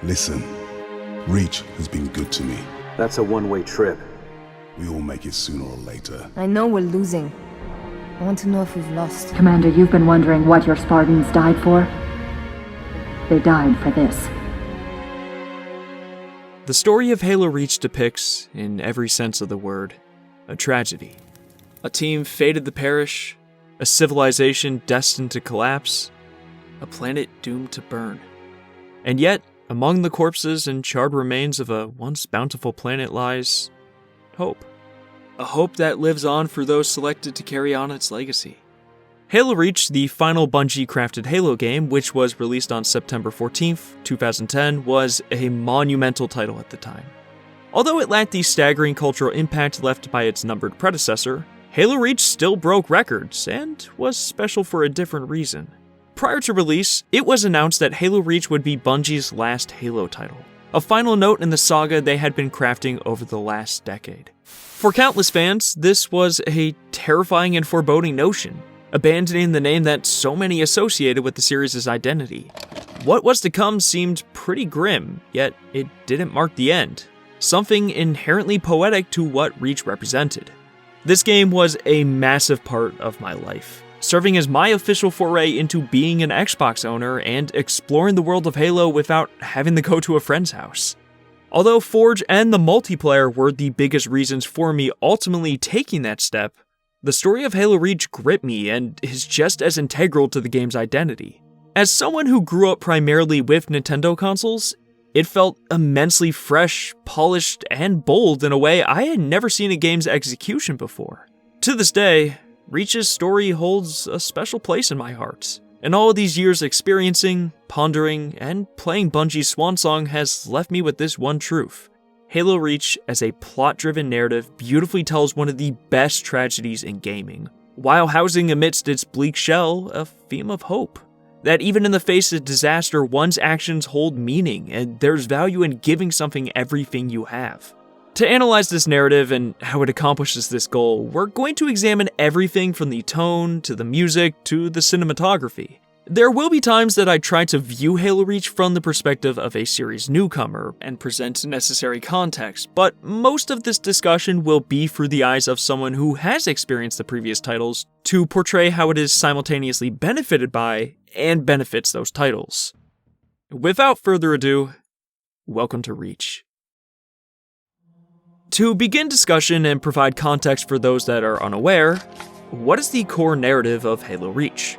Listen, Reach has been good to me. That's a one-way trip. We all make it sooner or later. I know we're losing. I want to know if we've lost. Commander, you've been wondering what your Spartans died for? They died for this. The story of Halo Reach depicts, in every sense of the word, a tragedy. A team fated to perish, a civilization destined to collapse, a planet doomed to burn. And yet, among the corpses and charred remains of a once bountiful planet lies hope. A hope that lives on for those selected to carry on its legacy. Halo Reach, the final Bungie-crafted Halo game, which was released on September 14th, 2010, was a monumental title at the time. Although it lacked the staggering cultural impact left by its numbered predecessor, Halo Reach still broke records, and was special for a different reason. Prior to release, it was announced that Halo Reach would be Bungie's last Halo title, a final note in the saga they had been crafting over the last decade. For countless fans, this was a terrifying and foreboding notion, abandoning the name that so many associated with the series' identity. What was to come seemed pretty grim, yet it didn't mark the end. Something inherently poetic to what Reach represented. This game was a massive part of my life, serving as my official foray into being an Xbox owner and exploring the world of Halo without having to go to a friend's house. Although Forge and the multiplayer were the biggest reasons for me ultimately taking that step, the story of Halo Reach gripped me and is just as integral to the game's identity. As someone who grew up primarily with Nintendo consoles, it felt immensely fresh, polished, and bold in a way I had never seen a game's execution before. To this day, Reach's story holds a special place in my heart, and all of these years experiencing, pondering, and playing Bungie's swan song has left me with this one truth. Halo Reach, as a plot-driven narrative, beautifully tells one of the best tragedies in gaming, while housing amidst its bleak shell a theme of hope. That even in the face of disaster, one's actions hold meaning, and there's value in giving something everything you have. To analyze this narrative and how it accomplishes this goal, we're going to examine everything from the tone, to the music, to the cinematography. There will be times that I try to view Halo Reach from the perspective of a series newcomer and present necessary context, but most of this discussion will be through the eyes of someone who has experienced the previous titles to portray how it is simultaneously benefited by and benefits those titles. Without further ado, welcome to Reach. To begin discussion and provide context for those that are unaware, what is the core narrative of Halo Reach?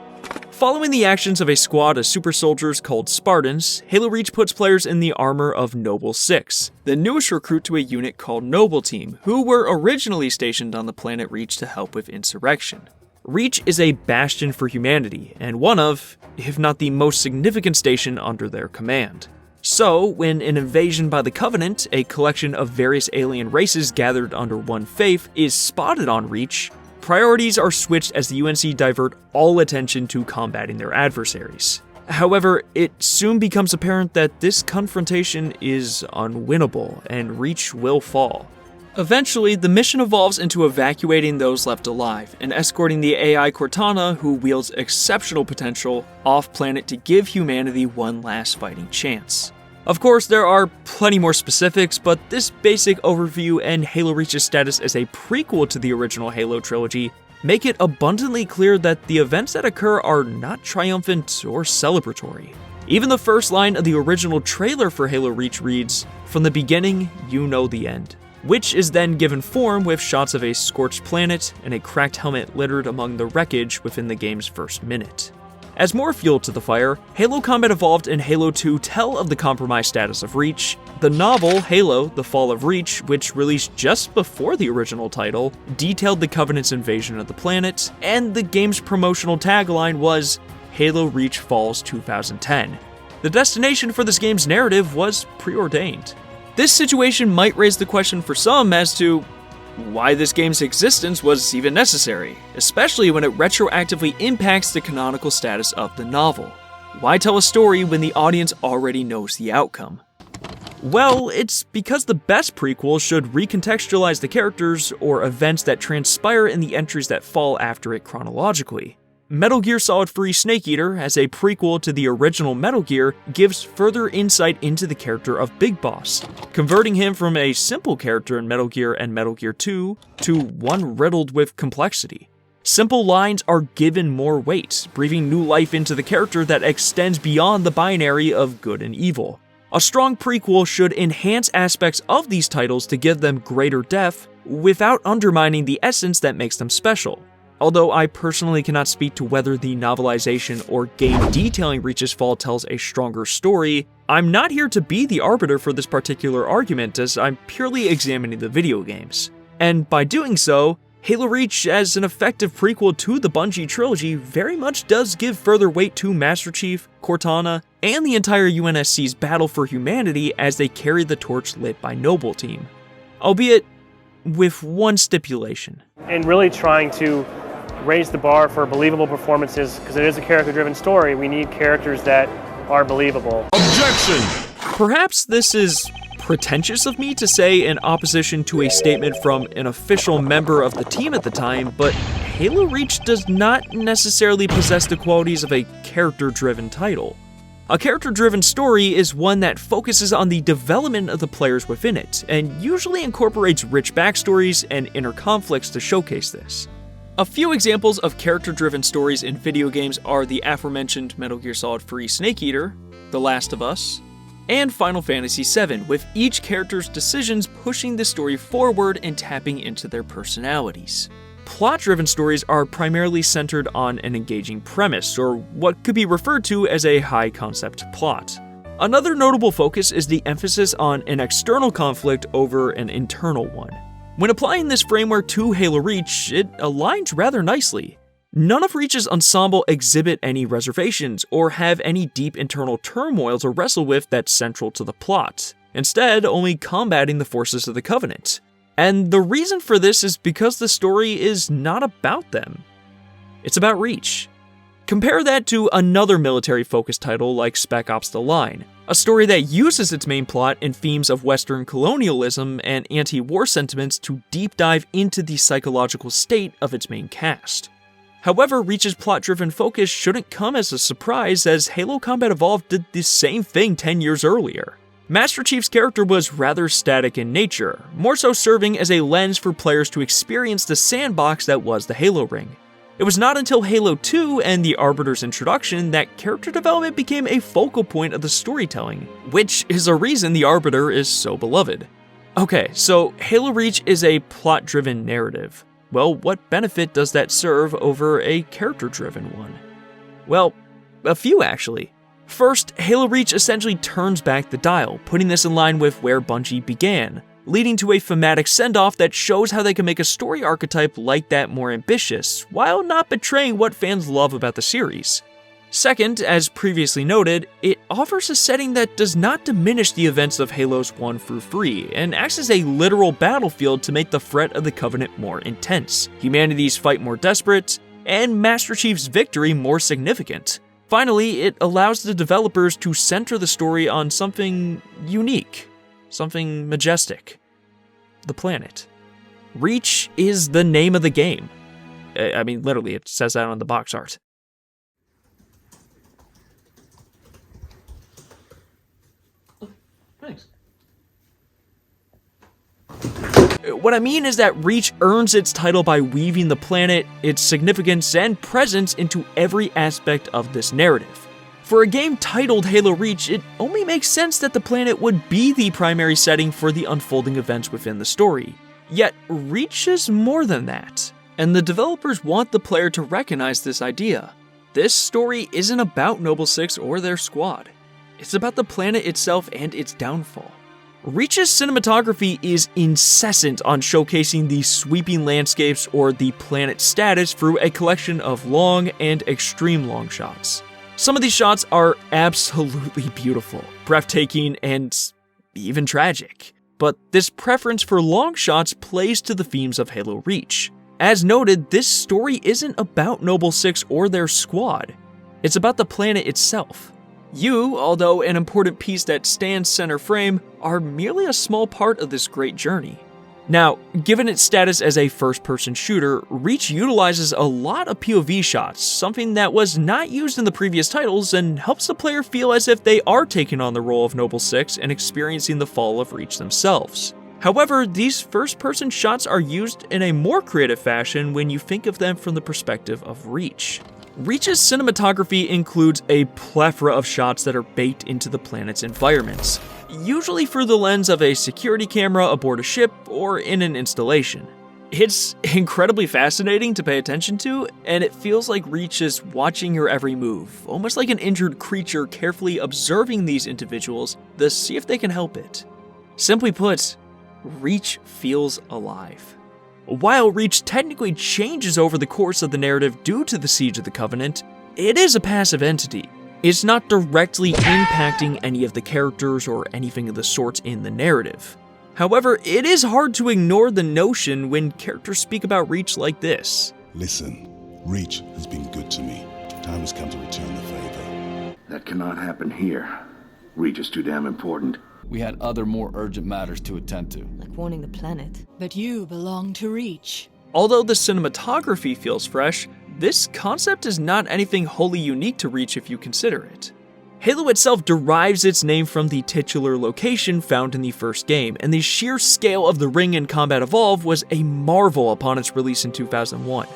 Following the actions of a squad of super soldiers called Spartans, Halo Reach puts players in the armor of Noble 6, the newest recruit to a unit called Noble Team, who were originally stationed on the planet Reach to help with insurrection. Reach is a bastion for humanity, and one of, if not the most significant station under their command. So, when an invasion by the Covenant, a collection of various alien races gathered under one faith, is spotted on Reach, priorities are switched as the UNC divert all attention to combating their adversaries. However, it soon becomes apparent that this confrontation is unwinnable, and Reach will fall. Eventually, the mission evolves into evacuating those left alive, and escorting the AI Cortana, who wields exceptional potential, off-planet to give humanity one last fighting chance. Of course, there are plenty more specifics, but this basic overview and Halo Reach's status as a prequel to the original Halo trilogy make it abundantly clear that the events that occur are not triumphant or celebratory. Even the first line of the original trailer for Halo Reach reads, "From the beginning, you know the end," which is then given form with shots of a scorched planet and a cracked helmet littered among the wreckage within the game's first minute. As more fuel to the fire, Halo Combat evolved and Halo 2 tell of the compromised status of Reach. The novel, Halo: The Fall of Reach, which released just before the original title, detailed the Covenant's invasion of the planet, and the game's promotional tagline was, "Halo Reach Falls 2010. The destination for this game's narrative was preordained. This situation might raise the question for some as to why this game's existence was even necessary, especially when it retroactively impacts the canonical status of the novel. Why tell a story when the audience already knows the outcome? Well, it's because the best prequel should recontextualize the characters or events that transpire in the entries that fall after it chronologically. Metal Gear Solid Free Snake Eater, as a prequel to the original Metal Gear, gives further insight into the character of Big Boss, converting him from a simple character in Metal Gear and Metal Gear 2 to one riddled with complexity. Simple lines are given more weight, breathing new life into the character that extends beyond the binary of good and evil. A strong prequel should enhance aspects of these titles to give them greater depth, without undermining the essence that makes them special. Although I personally cannot speak to whether the novelization or game detailing Reach's fall tells a stronger story, I'm not here to be the arbiter for this particular argument, as I'm purely examining the video games. And by doing so, Halo Reach, as an effective prequel to the Bungie trilogy, very much does give further weight to Master Chief, Cortana, and the entire UNSC's battle for humanity as they carry the torch lit by Noble Team. Albeit with one stipulation. And really trying to raise the bar for believable performances, because it is a character-driven story. We need characters that are believable. Objection! Perhaps this is pretentious of me to say in opposition to a statement from an official member of the team at the time, but Halo Reach does not necessarily possess the qualities of a character-driven title. A character-driven story is one that focuses on the development of the players within it, and usually incorporates rich backstories and inner conflicts to showcase this. A few examples of character-driven stories in video games are the aforementioned Metal Gear Solid Free Snake Eater, The Last of Us, and Final Fantasy VII, with each character's decisions pushing the story forward and tapping into their personalities. Plot-driven stories are primarily centered on an engaging premise, or what could be referred to as a high-concept plot. Another notable focus is the emphasis on an external conflict over an internal one. When applying this framework to Halo Reach, it aligns rather nicely. None of Reach's ensemble exhibit any reservations or have any deep internal turmoil to wrestle with that's central to the plot, instead only combating the forces of the Covenant. And the reason for this is because the story is not about them. It's about Reach. Compare that to another military-focused title like Spec Ops: The Line, a story that uses its main plot and themes of Western colonialism and anti-war sentiments to deep dive into the psychological state of its main cast. However, Reach's plot-driven focus shouldn't come as a surprise, as Halo Combat Evolved did the same thing 10 years earlier. Master Chief's character was rather static in nature, more so serving as a lens for players to experience the sandbox that was the Halo ring. It was not until Halo 2 and the Arbiter's introduction that character development became a focal point of the storytelling, which is a reason the Arbiter is so beloved. Okay, so Halo Reach is a plot-driven narrative. Well, what benefit does that serve over a character-driven one? Well, a few actually. First, Halo Reach essentially turns back the dial, putting this in line with where Bungie began, leading to a thematic send-off that shows how they can make a story archetype like that more ambitious, while not betraying what fans love about the series. Second, as previously noted, it offers a setting that does not diminish the events of Halos 1 through 3, and acts as a literal battlefield to make the threat of the Covenant more intense, humanity's fight more desperate, and Master Chief's victory more significant. Finally, it allows the developers to center the story on something unique, something majestic. The planet. Reach is the name of the game. I mean, literally, it says that on the box art. Thanks. What I mean is that Reach earns its title by weaving the planet, its significance, and presence into every aspect of this narrative. For a game titled Halo Reach, it only makes sense that the planet would be the primary setting for the unfolding events within the story. Yet, Reach is more than that, and the developers want the player to recognize this idea. This story isn't about Noble Six or their squad. It's about the planet itself and its downfall. Reach's cinematography is incessant on showcasing the sweeping landscapes or the planet's status through a collection of long and extreme long shots. Some of these shots are absolutely beautiful, breathtaking, and even tragic. But this preference for long shots plays to the themes of Halo Reach. As noted, this story isn't about Noble Six or their squad. It's about the planet itself. You, although an important piece that stands center frame, are merely a small part of this great journey. Now, given its status as a first-person shooter, Reach utilizes a lot of POV shots, something that was not used in the previous titles and helps the player feel as if they are taking on the role of Noble Six and experiencing the fall of Reach themselves. However, these first-person shots are used in a more creative fashion when you think of them from the perspective of Reach. Reach's cinematography includes a plethora of shots that are baked into the planet's environments, usually through the lens of a security camera aboard a ship or in an installation. It's incredibly fascinating to pay attention to, and it feels like Reach is watching your every move, almost like an injured creature carefully observing these individuals to see if they can help it. Simply put, Reach feels alive. While Reach technically changes over the course of the narrative due to the Siege of the Covenant, it is a passive entity. It's not directly impacting any of the characters or anything of the sort in the narrative. However, it is hard to ignore the notion when characters speak about Reach like this. Listen, Reach has been good to me. Time has come to return the favor. That cannot happen here. Reach is too damn important. We had other more urgent matters to attend to. Like warning the planet. But you belong to Reach. Although the cinematography feels fresh, this concept is not anything wholly unique to Reach if you consider it. Halo itself derives its name from the titular location found in the first game, and the sheer scale of the ring in Combat Evolve was a marvel upon its release in 2001.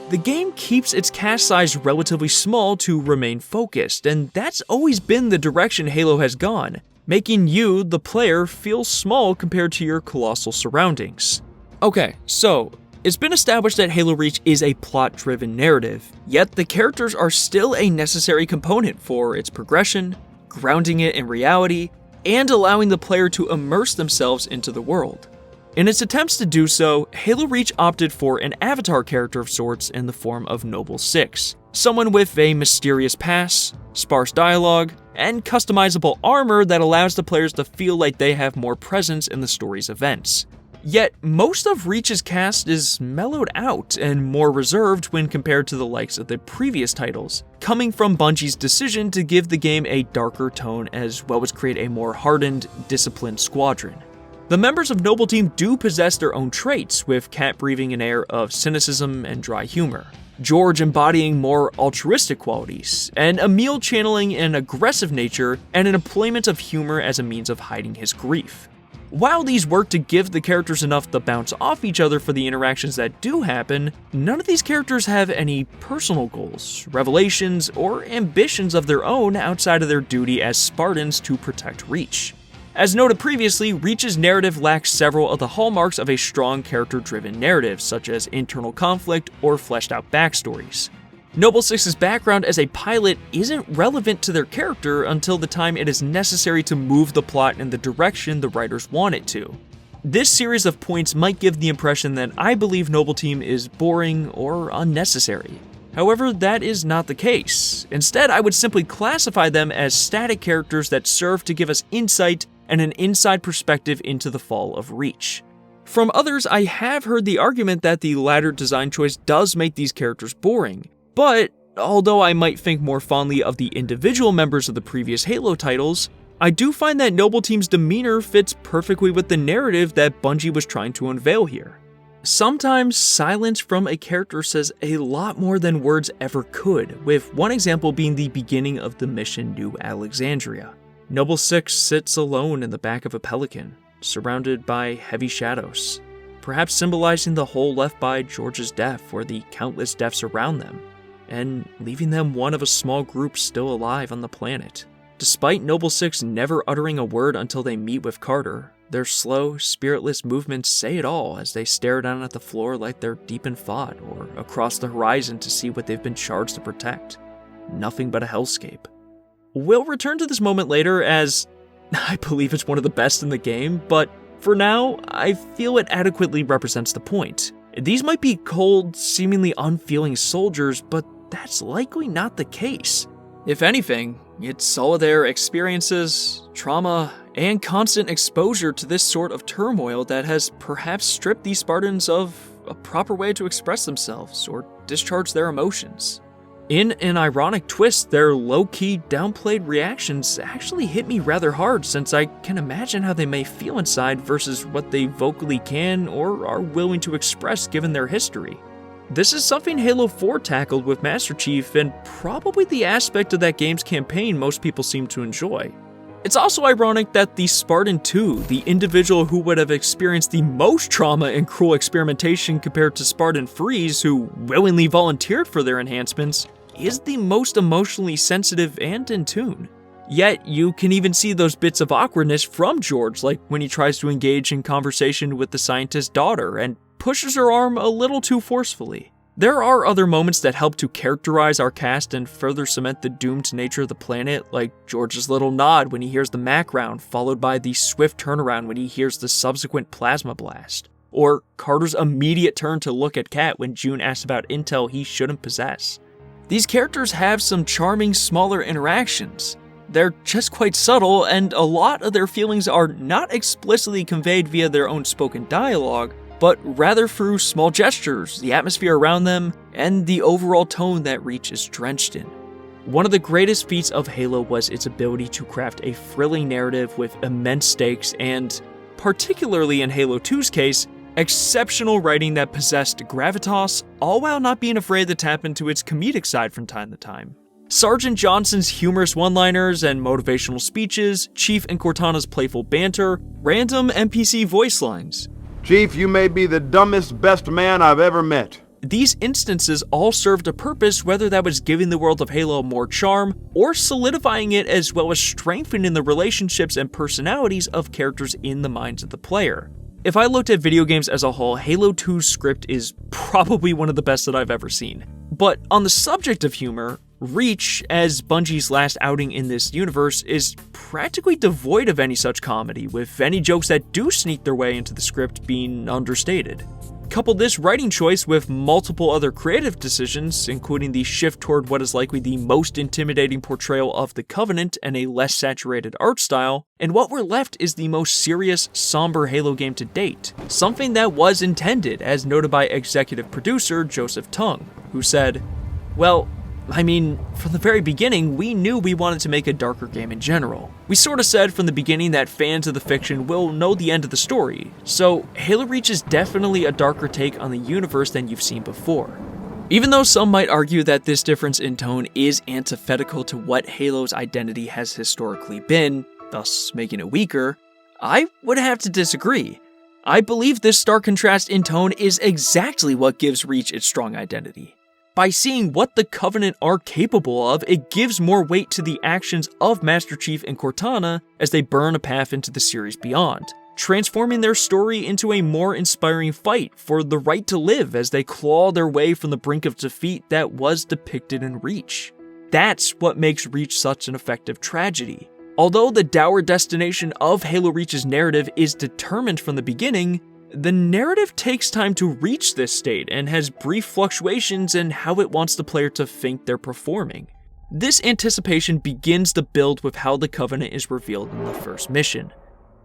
The game keeps its cast size relatively small to remain focused, and that's always been the direction Halo has gone, making you, the player, feel small compared to your colossal surroundings. Okay, so it's been established that Halo Reach is a plot-driven narrative, yet the characters are still a necessary component for its progression, grounding it in reality, and allowing the player to immerse themselves into the world. In its attempts to do so, Halo Reach opted for an avatar character of sorts in the form of Noble Six, someone with a mysterious past, sparse dialogue, and customizable armor that allows the players to feel like they have more presence in the story's events. Yet, most of Reach's cast is mellowed out and more reserved when compared to the likes of the previous titles, coming from Bungie's decision to give the game a darker tone as well as create a more hardened, disciplined squadron. The members of Noble Team do possess their own traits, with Kat breathing an air of cynicism and dry humor, George embodying more altruistic qualities, and Emil channeling an aggressive nature and an employment of humor as a means of hiding his grief. While these work to give the characters enough to bounce off each other for the interactions that do happen, none of these characters have any personal goals, revelations, or ambitions of their own outside of their duty as Spartans to protect Reach. As noted previously, Reach's narrative lacks several of the hallmarks of a strong character-driven narrative, such as internal conflict or fleshed-out backstories. Noble Six's background as a pilot isn't relevant to their character until the time it is necessary to move the plot in the direction the writers want it to. This series of points might give the impression that I believe Noble Team is boring or unnecessary. However, that is not the case. Instead, I would simply classify them as static characters that serve to give us insight and an inside perspective into the fall of Reach. From others, I have heard the argument that the latter design choice does make these characters boring, but although I might think more fondly of the individual members of the previous Halo titles, I do find that Noble Team's demeanor fits perfectly with the narrative that Bungie was trying to unveil here. Sometimes silence from a character says a lot more than words ever could, with one example being the beginning of the mission New Alexandria. Noble Six sits alone in the back of a pelican, surrounded by heavy shadows, perhaps symbolizing the hole left by George's death or the countless deaths around them, and leaving them one of a small group still alive on the planet. Despite Noble Six never uttering a word until they meet with Carter, their slow, spiritless movements say it all as they stare down at the floor like they're deep in thought or across the horizon to see what they've been charged to protect. Nothing but a hellscape. We'll return to this moment later as I believe it's one of the best in the game, but for now, I feel it adequately represents the point. These might be cold, seemingly unfeeling soldiers, but that's likely not the case. If anything, it's all of their experiences, trauma, and constant exposure to this sort of turmoil that has perhaps stripped these Spartans of a proper way to express themselves or discharge their emotions. In an ironic twist, their low-key, downplayed reactions actually hit me rather hard, since I can imagine how they may feel inside versus what they vocally can or are willing to express given their history. This is something Halo 4 tackled with Master Chief, and probably the aspect of that game's campaign most people seem to enjoy. It's also ironic that the Spartan 2, the individual who would have experienced the most trauma and cruel experimentation compared to Spartan Freeze, who willingly volunteered for their enhancements, is the most emotionally sensitive and in tune. Yet, you can even see those bits of awkwardness from George, like when he tries to engage in conversation with the scientist's daughter and pushes her arm a little too forcefully. There are other moments that help to characterize our cast and further cement the doomed nature of the planet, like George's little nod when he hears the Mac round, followed by the swift turnaround when he hears the subsequent plasma blast. Or Carter's immediate turn to look at Kat when June asks about intel he shouldn't possess. These characters have some charming, smaller interactions. They're just quite subtle, and a lot of their feelings are not explicitly conveyed via their own spoken dialogue, but rather through small gestures, the atmosphere around them, and the overall tone that Reach is drenched in. One of the greatest feats of Halo was its ability to craft a thrilling narrative with immense stakes and, particularly in Halo 2's case, exceptional writing that possessed gravitas, all while not being afraid to tap into its comedic side from time to time. Sergeant Johnson's humorous one-liners and motivational speeches, Chief and Cortana's playful banter, random NPC voice lines. Chief, you may be the dumbest, best man I've ever met. These instances all served a purpose, whether that was giving the world of Halo more charm, or solidifying it, as well as strengthening the relationships and personalities of characters in the minds of the player. If I looked at video games as a whole, Halo 2's script is probably one of the best that I've ever seen. But on the subject of humor, Reach, as Bungie's last outing in this universe, is practically devoid of any such comedy, with any jokes that do sneak their way into the script being understated. Couple this writing choice with multiple other creative decisions, including the shift toward what is likely the most intimidating portrayal of the Covenant and a less saturated art style, and what we're left is the most serious, somber Halo game to date, something that was intended, as noted by executive producer Joseph Tung, who said, "Well, I mean, from the very beginning, we knew we wanted to make a darker game in general. We sort of said from the beginning that fans of the fiction will know the end of the story, so Halo Reach is definitely a darker take on the universe than you've seen before." Even though some might argue that this difference in tone is antithetical to what Halo's identity has historically been, thus making it weaker, I would have to disagree. I believe this stark contrast in tone is exactly what gives Reach its strong identity. By seeing what the Covenant are capable of, it gives more weight to the actions of Master Chief and Cortana as they burn a path into the series beyond, transforming their story into a more inspiring fight for the right to live as they claw their way from the brink of defeat that was depicted in Reach. That's what makes Reach such an effective tragedy. Although the dour destination of Halo Reach's narrative is determined from the beginning, the narrative takes time to reach this state and has brief fluctuations in how it wants the player to think they're performing. This anticipation begins to build with how the Covenant is revealed in the first mission.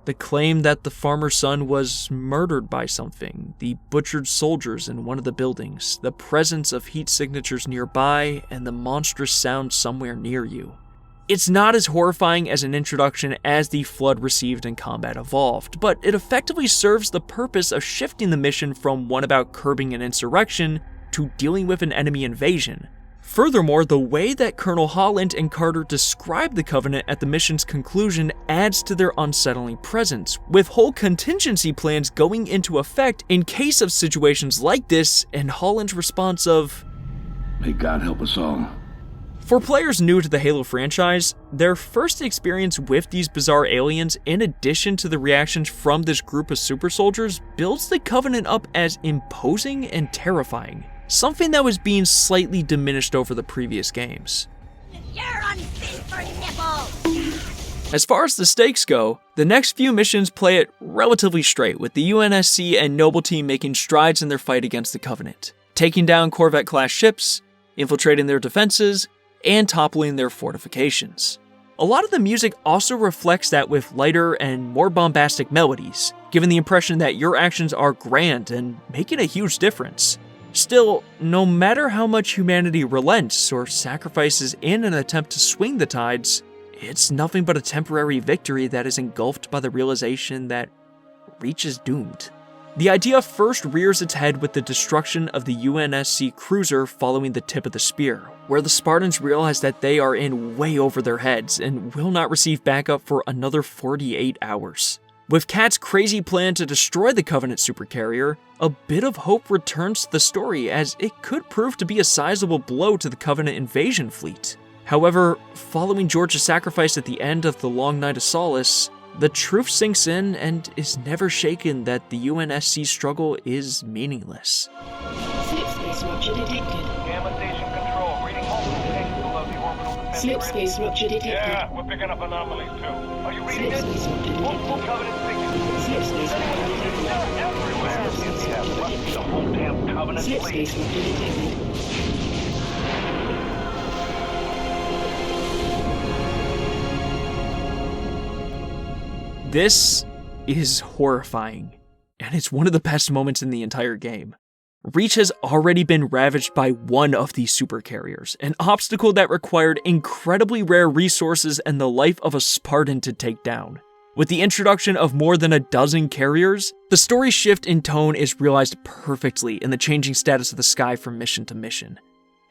The claim that the farmer's son was murdered by something, the butchered soldiers in one of the buildings, the presence of heat signatures nearby, and the monstrous sound somewhere near you. It's not as horrifying as an introduction as the Flood received in Combat Evolved, but it effectively serves the purpose of shifting the mission from one about curbing an insurrection to dealing with an enemy invasion. Furthermore, the way that Colonel Holland and Carter describe the Covenant at the mission's conclusion adds to their unsettling presence, with whole contingency plans going into effect in case of situations like this, and Holland's response of, "May God help us all." For players new to the Halo franchise, their first experience with these bizarre aliens, in addition to the reactions from this group of super soldiers, builds the Covenant up as imposing and terrifying, something that was being slightly diminished over the previous games. You're unfit for nibble! As far as the stakes go, the next few missions play it relatively straight, with the UNSC and Noble Team making strides in their fight against the Covenant, taking down Corvette-class ships, infiltrating their defenses, and toppling their fortifications. A lot of the music also reflects that with lighter and more bombastic melodies, giving the impression that your actions are grand and making a huge difference. Still, no matter how much humanity relents or sacrifices in an attempt to swing the tides, it's nothing but a temporary victory that is engulfed by the realization that Reach is doomed. The idea first rears its head with the destruction of the UNSC cruiser following the tip of the spear, where the Spartans realize that they are in way over their heads and will not receive backup for another 48 hours. With Kat's crazy plan to destroy the Covenant supercarrier, a bit of hope returns to the story as it could prove to be a sizable blow to the Covenant invasion fleet. However, following George's sacrifice at the end of the Long Night of Solace, the truth sinks in and is never shaken that the UNSC struggle is meaningless. Slip space rupture detected. Gamma station control, reading multiple pings below the orbital defense. Slip space rupture detected. Yeah, we're picking up anomalies too. Are you reading Slip it? space rupture detected. Multiple Covenant signals. Slip space rupture detected. They're everywhere. Yeah, must be the whole damn Covenant Slip fleet. space rupture detected. This is horrifying, and it's one of the best moments in the entire game. Reach has already been ravaged by one of these supercarriers, an obstacle that required incredibly rare resources and the life of a Spartan to take down. With the introduction of more than a dozen carriers, the story shift in tone is realized perfectly in the changing status of the sky from mission to mission.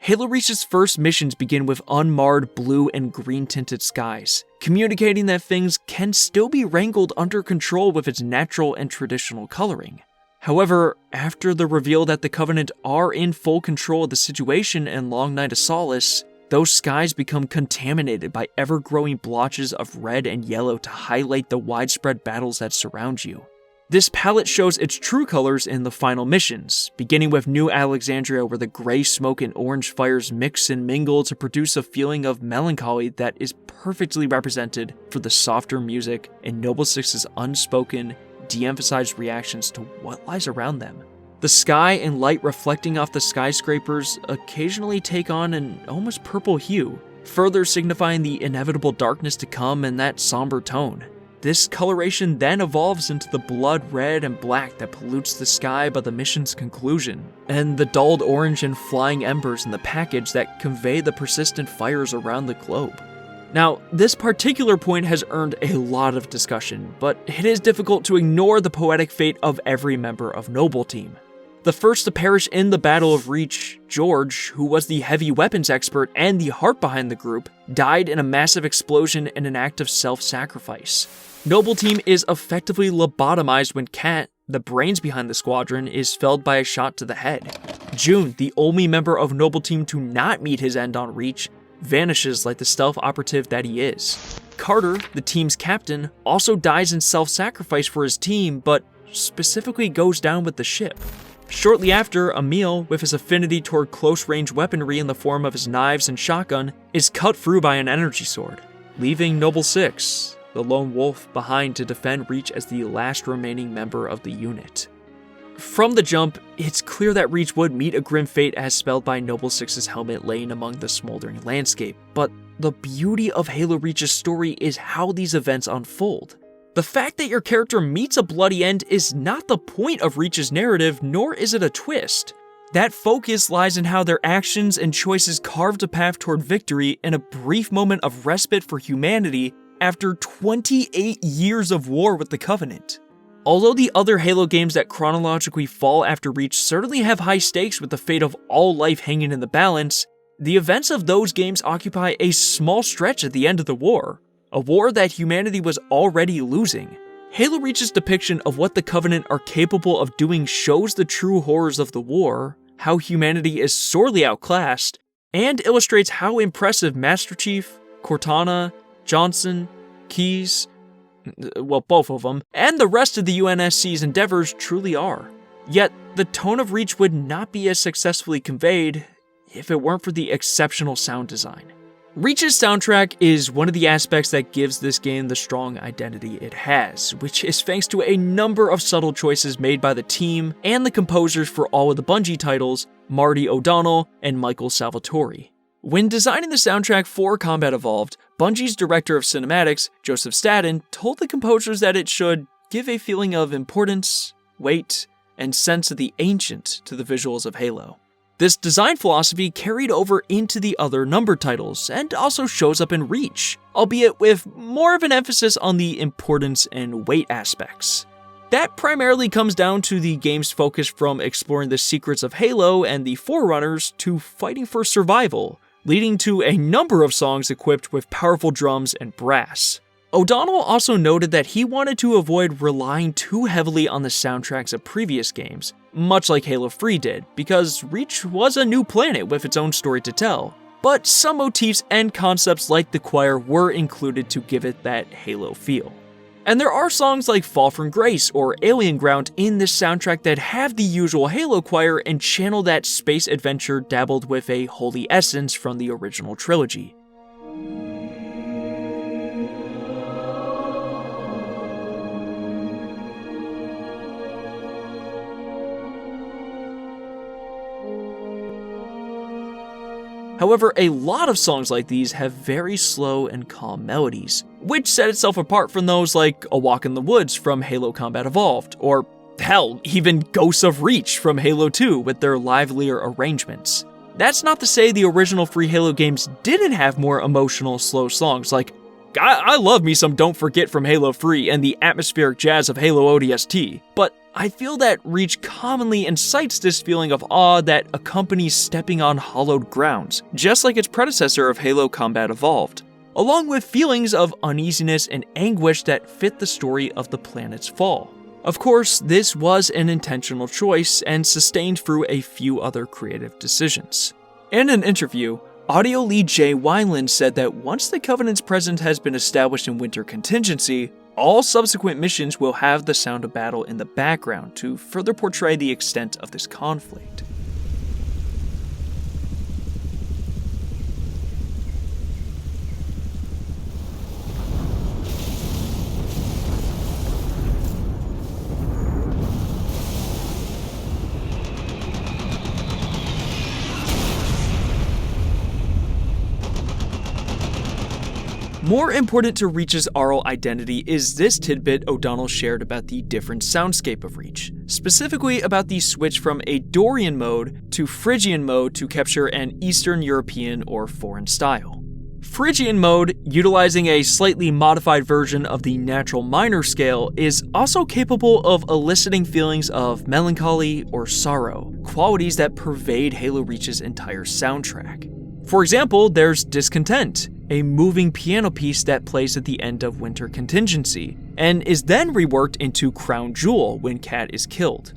Halo Reach's first missions begin with unmarred blue and green tinted skies, communicating that things can still be wrangled under control with its natural and traditional coloring. However, after the reveal that the Covenant are in full control of the situation in Long Night of Solace, those skies become contaminated by ever-growing blotches of red and yellow to highlight the widespread battles that surround you. This palette shows its true colors in the final missions, beginning with New Alexandria where the gray smoke and orange fires mix and mingle to produce a feeling of melancholy that is perfectly represented for the softer music and Noble Six's unspoken, de-emphasized reactions to what lies around them. The sky and light reflecting off the skyscrapers occasionally take on an almost purple hue, further signifying the inevitable darkness to come in that somber tone. This coloration then evolves into the blood red and black that pollutes the sky by the mission's conclusion, and the dulled orange and flying embers in the package that convey the persistent fires around the globe. Now, this particular point has earned a lot of discussion, but it is difficult to ignore the poetic fate of every member of Noble Team. The first to perish in the Battle of Reach, George, who was the heavy weapons expert and the heart behind the group, died in a massive explosion in an act of self-sacrifice. Noble Team is effectively lobotomized when Kat, the brains behind the squadron, is felled by a shot to the head. June, the only member of Noble Team to not meet his end on Reach, vanishes like the stealth operative that he is. Carter, the team's captain, also dies in self-sacrifice for his team, but specifically goes down with the ship. Shortly after, Emil, with his affinity toward close-range weaponry in the form of his knives and shotgun, is cut through by an energy sword, leaving Noble Six, the lone wolf, behind to defend Reach as the last remaining member of the unit. From the jump, it's clear that Reach would meet a grim fate as spelled by Noble Six's helmet laying among the smoldering landscape, but the beauty of Halo Reach's story is how these events unfold. The fact that your character meets a bloody end is not the point of Reach's narrative, nor is it a twist. That focus lies in how their actions and choices carved a path toward victory in a brief moment of respite for humanity after 28 years of war with the Covenant. Although the other Halo games that chronologically fall after Reach certainly have high stakes with the fate of all life hanging in the balance, the events of those games occupy a small stretch at the end of the war. A war that humanity was already losing. Halo Reach's depiction of what the Covenant are capable of doing shows the true horrors of the war, how humanity is sorely outclassed, and illustrates how impressive Master Chief, Cortana, Johnson, Keyes, well, both of them, and the rest of the UNSC's endeavors truly are. Yet, the tone of Reach would not be as successfully conveyed if it weren't for the exceptional sound design. Reach's soundtrack is one of the aspects that gives this game the strong identity it has, which is thanks to a number of subtle choices made by the team and the composers for all of the Bungie titles, Marty O'Donnell and Michael Salvatore. When designing the soundtrack for Combat Evolved, Bungie's director of cinematics, Joseph Staten, told the composers that it should give a feeling of importance, weight, and sense of the ancient to the visuals of Halo. This design philosophy carried over into the other numbered titles, and also shows up in Reach, albeit with more of an emphasis on the importance and weight aspects. That primarily comes down to the game's focus from exploring the secrets of Halo and the Forerunners to fighting for survival, leading to a number of songs equipped with powerful drums and brass. O'Donnell also noted that he wanted to avoid relying too heavily on the soundtracks of previous games, much like Halo 3 did, because Reach was a new planet with its own story to tell. But some motifs and concepts like the choir were included to give it that Halo feel. And there are songs like Fall from Grace or Alien Ground in this soundtrack that have the usual Halo choir and channel that space adventure dabbled with a holy essence from the original trilogy. However, a lot of songs like these have very slow and calm melodies, which set itself apart from those like A Walk in the Woods from Halo Combat Evolved, or hell, even Ghosts of Reach from Halo 2 with their livelier arrangements. That's not to say the original free Halo games didn't have more emotional, slow songs, like I love me some Don't Forget from Halo 3 and the atmospheric jazz of Halo ODST, but I feel that Reach commonly incites this feeling of awe that accompanies stepping on hallowed grounds, just like its predecessor of Halo Combat Evolved, along with feelings of uneasiness and anguish that fit the story of the planet's fall. Of course, this was an intentional choice and sustained through a few other creative decisions. In an interview, audio lead Jay Wineland said that once the Covenant's presence has been established in Winter Contingency, all subsequent missions will have the sound of battle in the background to further portray the extent of this conflict. More important to Reach's aural identity is this tidbit O'Donnell shared about the different soundscape of Reach, specifically about the switch from a Dorian mode to Phrygian mode to capture an Eastern European or foreign style. Phrygian mode, utilizing a slightly modified version of the natural minor scale, is also capable of eliciting feelings of melancholy or sorrow, qualities that pervade Halo Reach's entire soundtrack. For example, there's Discontent, a moving piano piece that plays at the end of Winter Contingency, and is then reworked into Crown Jewel when Kat is killed.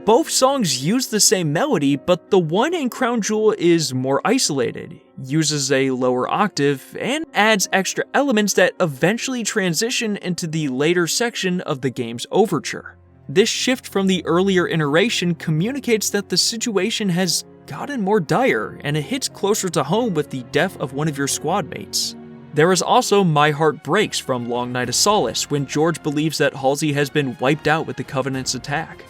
Both songs use the same melody, but the one in Crown Jewel is more isolated, uses a lower octave, and adds extra elements that eventually transition into the later section of the game's overture. This shift from the earlier iteration communicates that the situation has gotten more dire, and it hits closer to home with the death of one of your squad mates. There is also My Heart Breaks from Long Night of Solace, when George believes that Halsey has been wiped out with the Covenant's attack.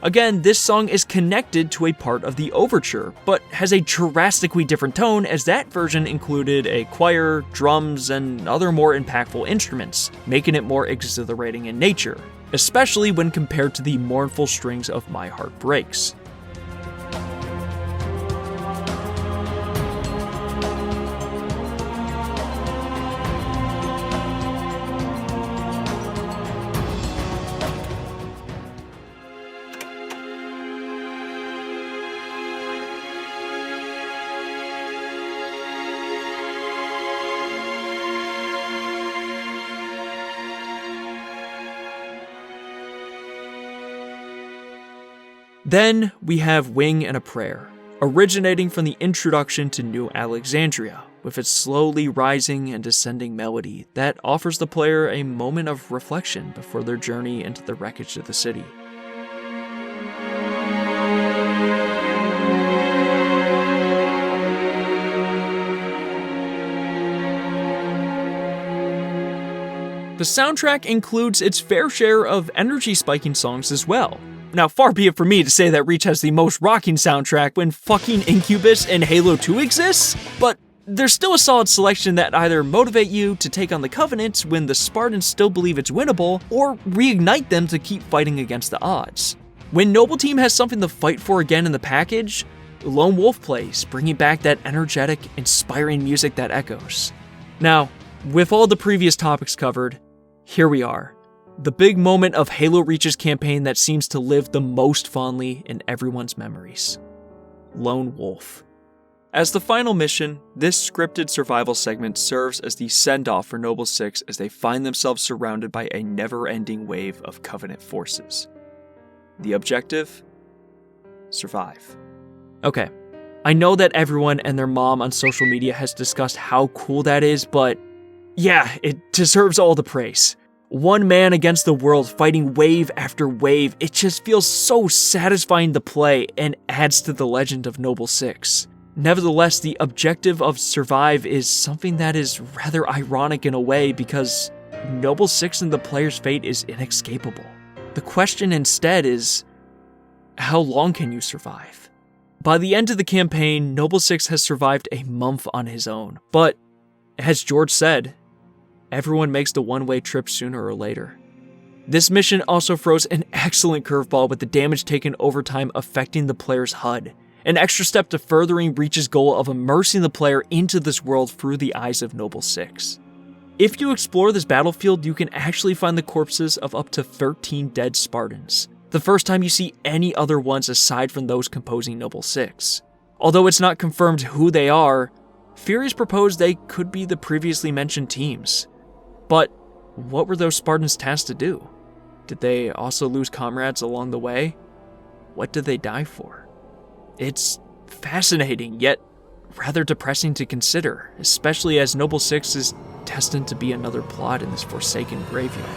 Again, this song is connected to a part of the overture, but has a drastically different tone as that version included a choir, drums, and other more impactful instruments, making it more exhilarating in nature, especially when compared to the mournful strings of My Heart Breaks. Then we have Wing and a Prayer, originating from the introduction to New Alexandria, with its slowly rising and descending melody that offers the player a moment of reflection before their journey into the wreckage of the city. The soundtrack includes its fair share of energy-spiking songs as well. Now, far be it from me to say that Reach has the most rocking soundtrack when fucking Incubus and Halo 2 exists, but there's still a solid selection that either motivate you to take on the Covenant when the Spartans still believe it's winnable, or reignite them to keep fighting against the odds. When Noble Team has something to fight for again in the package, Lone Wolf plays, bringing back that energetic, inspiring music that echoes. Now, with all the previous topics covered, here we are. The big moment of Halo Reach's campaign that seems to live the most fondly in everyone's memories. Lone Wolf. As the final mission, this scripted survival segment serves as the send-off for Noble Six as they find themselves surrounded by a never-ending wave of Covenant forces. The objective? Survive. Okay, I know that everyone and their mom on social media has discussed how cool that is, but yeah, it deserves all the praise. One man against the world fighting wave after wave, it just feels so satisfying to play and adds to the legend of Noble Six. Nevertheless, the objective of survive is something that is rather ironic in a way because Noble Six and the player's fate is inescapable. The question instead is, how long can you survive? By the end of the campaign, Noble Six has survived a month on his own, but as George said, everyone makes the one-way trip sooner or later. This mission also throws an excellent curveball with the damage taken over time affecting the player's HUD, an extra step to furthering Reach's goal of immersing the player into this world through the eyes of Noble Six. If you explore this battlefield, you can actually find the corpses of up to 13 dead Spartans, the first time you see any other ones aside from those composing Noble Six. Although it's not confirmed who they are, theories propose they could be the previously mentioned teams. But what were those Spartans tasked to do? Did they also lose comrades along the way? What did they die for? It's fascinating, yet rather depressing to consider, especially as Noble Six is destined to be another plot in this forsaken graveyard.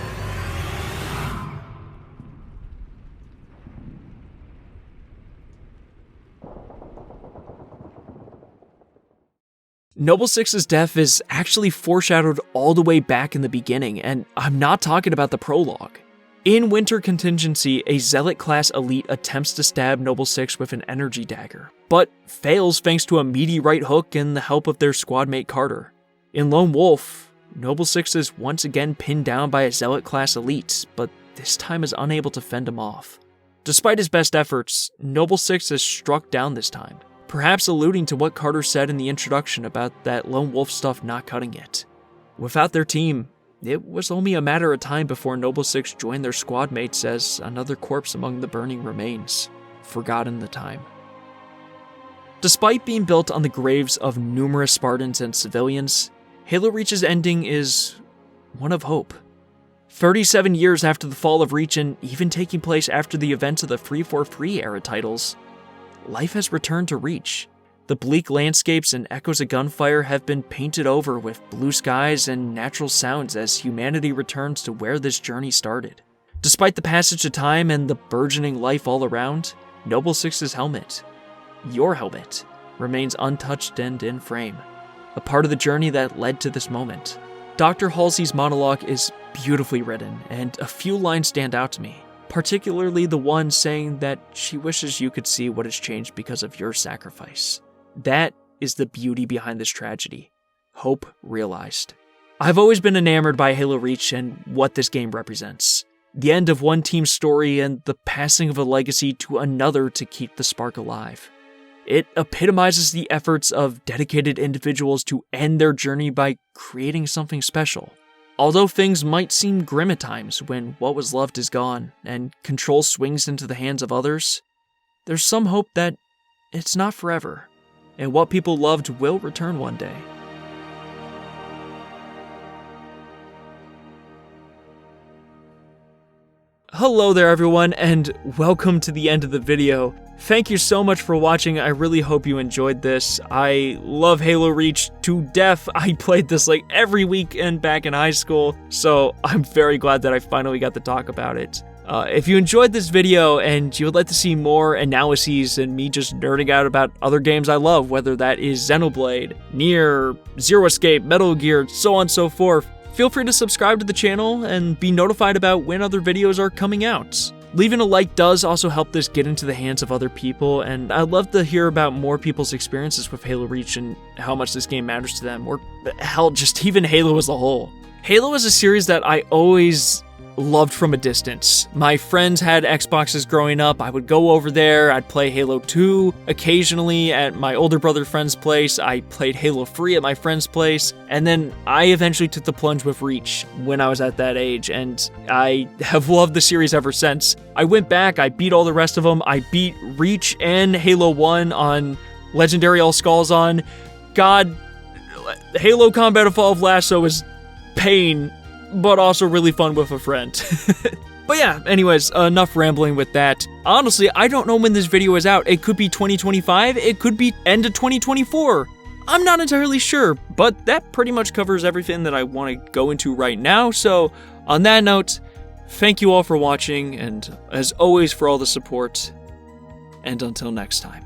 Noble Six's death is actually foreshadowed all the way back in the beginning, and I'm not talking about the prologue. In Winter Contingency, a Zealot-class elite attempts to stab Noble Six with an energy dagger, but fails thanks to a meaty right hook and the help of their squadmate Carter. In Lone Wolf, Noble Six is once again pinned down by a Zealot-class elite, but this time is unable to fend him off. Despite his best efforts, Noble Six is struck down this time, perhaps alluding to what Carter said in the introduction about that Lone Wolf stuff not cutting it. Without their team, it was only a matter of time before Noble Six joined their squad mates as another corpse among the burning remains, forgotten the time. Despite being built on the graves of numerous Spartans and civilians, Halo Reach's ending is one of hope. 37 years after the fall of Reach and even taking place after the events of the 343 era titles, life has returned to Reach. The bleak landscapes and echoes of gunfire have been painted over with blue skies and natural sounds as humanity returns to where this journey started. Despite the passage of time and the burgeoning life all around, Noble Six's helmet, your helmet, remains untouched and in frame, a part of the journey that led to this moment. Dr. Halsey's monologue is beautifully written, and a few lines stand out to me. Particularly the one saying that she wishes you could see what has changed because of your sacrifice. That is the beauty behind this tragedy. Hope realized. I've always been enamored by Halo Reach and what this game represents. The end of one team's story and the passing of a legacy to another to keep the spark alive. It epitomizes the efforts of dedicated individuals to end their journey by creating something special. Although things might seem grim at times when what was loved is gone and control swings into the hands of others, there's some hope that it's not forever, and what people loved will return one day. Hello there everyone, and welcome to the end of the video. Thank you so much for watching. I really hope you enjoyed this. I love Halo Reach to death. I played this like every weekend back in high school, so I'm very glad that I finally got to talk about it. If you enjoyed this video and you would like to see more analyses and me just nerding out about other games I love, whether that is Xenoblade, Nier, Zero Escape, Metal Gear, so on and so forth, feel free to subscribe to the channel and be notified about when other videos are coming out. Leaving a like does also help this get into the hands of other people, and I'd love to hear about more people's experiences with Halo Reach and how much this game matters to them, or hell, just even Halo as a whole. Halo is a series that I always loved from a distance. My friends had Xboxes growing up. I would go over there. I'd play Halo 2 occasionally at my older brother friend's place. I played Halo 3 at my friend's place. And then I eventually took the plunge with Reach when I was at that age, and I have loved the series ever since. I went back, I beat all the rest of them. I beat Reach and Halo 1 on Legendary All Skulls on. God, Halo Combat Evolved Lasso was pain, but also really fun with a friend. But yeah, anyways, enough rambling with that. Honestly, I don't know when this video is out. It could be 2025, it could be end of 2024. I'm not entirely sure, but that pretty much covers everything that I want to go into right now. So on that note, thank you all for watching, and as always for all the support, and until next time.